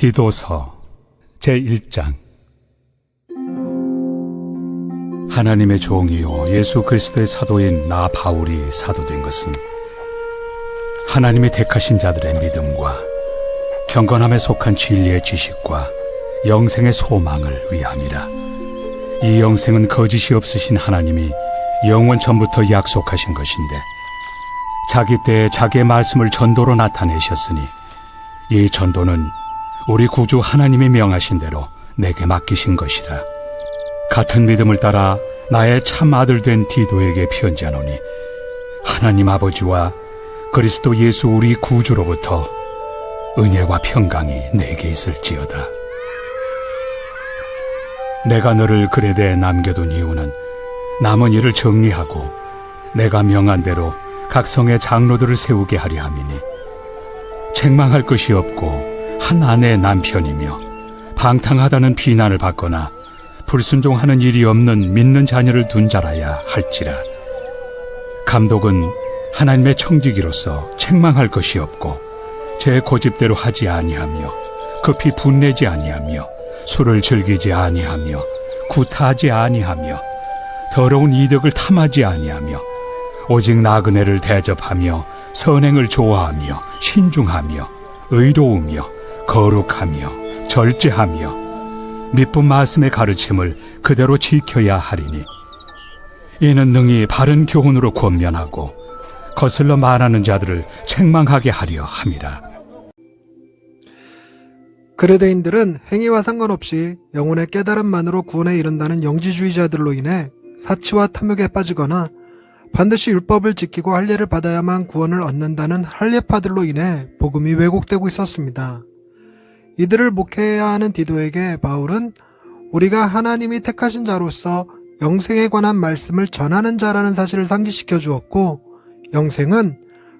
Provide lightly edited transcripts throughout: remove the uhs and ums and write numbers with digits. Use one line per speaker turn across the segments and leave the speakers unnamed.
디도서 제1장. 하나님의 종이요 예수 그리스도의 사도인 나 바울이 사도된 것은 하나님이 택하신 자들의 믿음과 경건함에 속한 진리의 지식과 영생의 소망을 위함이라. 이 영생은 거짓이 없으신 하나님이 영원 전부터 약속하신 것인데 자기 때에 자기의 말씀을 전도로 나타내셨으니 이 전도는 우리 구주 하나님이 명하신 대로 내게 맡기신 것이라. 같은 믿음을 따라 나의 참 아들 된 디도에게 편지하노니 하나님 아버지와 그리스도 예수 우리 구주로부터 은혜와 평강이 내게 있을지어다. 내가 너를 그레데에 남겨둔 이유는 남은 일을 정리하고 내가 명한 대로 각 성의 장로들을 세우게 하려 함이니 책망할 것이 없고 한 아내의 남편이며 방탕하다는 비난을 받거나 불순종하는 일이 없는 믿는 자녀를 둔 자라야 할지라. 감독은 하나님의 청지기로서 책망할 것이 없고 제 고집대로 하지 아니하며 급히 분내지 아니하며 술을 즐기지 아니하며 구타하지 아니하며 더러운 이득을 탐하지 아니하며 오직 나그네를 대접하며 선행을 좋아하며 신중하며 의로우며 거룩하며 절제하며 미쁜 말씀의 가르침을 그대로 지켜야 하리니 이는 능히 바른 교훈으로 권면하고 거슬러 말하는 자들을 책망하게 하려 함이라.
그레데인들은 행위와 상관없이 영혼의 깨달음만으로 구원에 이른다는 영지주의자들로 인해 사치와 탐욕에 빠지거나 반드시 율법을 지키고 할례를 받아야만 구원을 얻는다는 할례파들로 인해 복음이 왜곡되고 있었습니다. 이들을 목회해야 하는 디도에게 바울은 우리가 하나님이 택하신 자로서 영생에 관한 말씀을 전하는 자라는 사실을 상기시켜 주었고, 영생은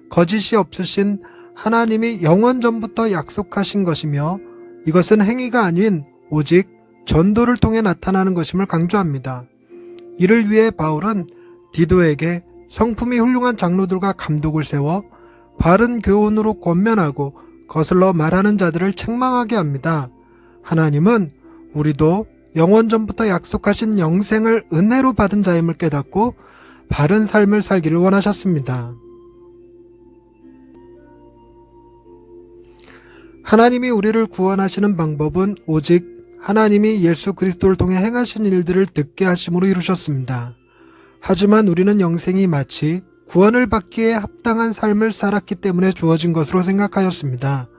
거짓이 없으신 하나님이 영원 전부터 약속하신 것이며 이것은 행위가 아닌 오직 전도를 통해 나타나는 것임을 강조합니다. 이를 위해 바울은 디도에게 성품이 훌륭한 장로들과 감독을 세워 바른 교훈으로 권면하고 거슬러 말하는 자들을 책망하게 합니다. 하나님은 우리도 영원 전부터 약속하신 영생을 은혜로 받은 자임을 깨닫고 바른 삶을 살기를 원하셨습니다. 하나님이 우리를 구원하시는 방법은 오직 하나님이 예수 그리스도를 통해 행하신 일들을 듣게 하심으로 이루셨습니다. 하지만 우리는 영생이 마치 구원을 받기에 합당한 삶을 살았기 때문에 주어진 것으로 생각하였습니다.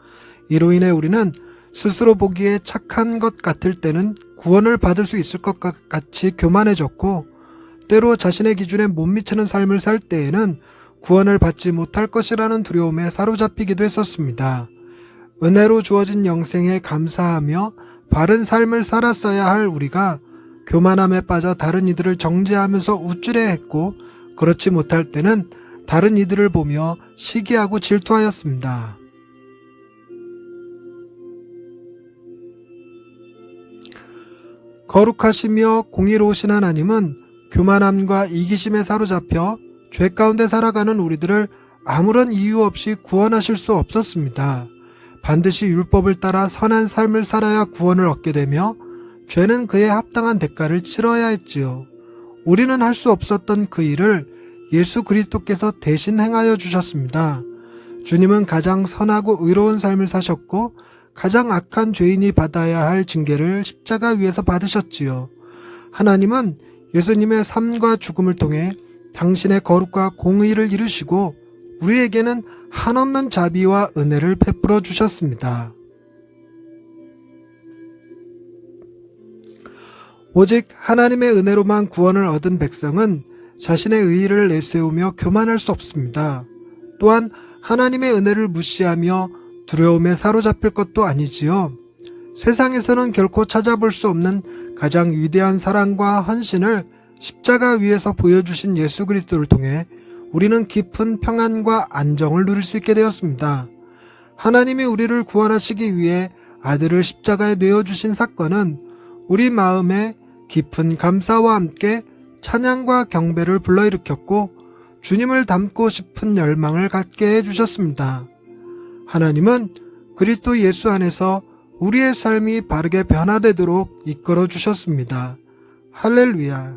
이로 인해 우리는 스스로 보기에 착한 것 같을 때는 구원을 받을 수 있을 것 같이 교만해졌고, 때로 자신의 기준에 못 미치는 삶을 살 때에는 구원을 받지 못할 것이라는 두려움에 사로잡히기도 했었습니다. 은혜로 주어진 영생에 감사하며 바른 삶을 살았어야 할 우리가 교만함에 빠져 다른 이들을 정죄하면서 우쭐해 했고, 그렇지 못할 때는 다른 이들을 보며 시기하고 질투하였습니다. 거룩하시며 공의로우신 하나님은 교만함과 이기심에 사로잡혀 죄 가운데 살아가는 우리들을 아무런 이유 없이 구원하실 수 없었습니다. 반드시 율법을 따라 선한 삶을 살아야 구원을 얻게 되며 죄는 그에 합당한 대가를 치러야 했지요. 우리는 할 수 없었던 그 일을 예수 그리스도께서 대신 행하여 주셨습니다. 주님은 가장 선하고 의로운 삶을 사셨고 가장 악한 죄인이 받아야 할 징계를 십자가 위에서 받으셨지요. 하나님은 예수님의 삶과 죽음을 통해 당신의 거룩과 공의를 이루시고 우리에게는 한없는 자비와 은혜를 베풀어 주셨습니다. 오직 하나님의 은혜로만 구원을 얻은 백성은 자신의 의의를 내세우며 교만할 수 없습니다. 또한 하나님의 은혜를 무시하며 두려움에 사로잡힐 것도 아니지요. 세상에서는 결코 찾아볼 수 없는 가장 위대한 사랑과 헌신을 십자가 위에서 보여주신 예수 그리스도를 통해 우리는 깊은 평안과 안정을 누릴 수 있게 되었습니다. 하나님이 우리를 구원하시기 위해 아들을 십자가에 내어주신 사건은 우리 마음에 깊은 감사와 함께 찬양과 경배를 불러일으켰고 주님을 닮고 싶은 열망을 갖게 해주셨습니다. 하나님은 그리스도 예수 안에서 우리의 삶이 바르게 변화되도록 이끌어 주셨습니다. 할렐루야.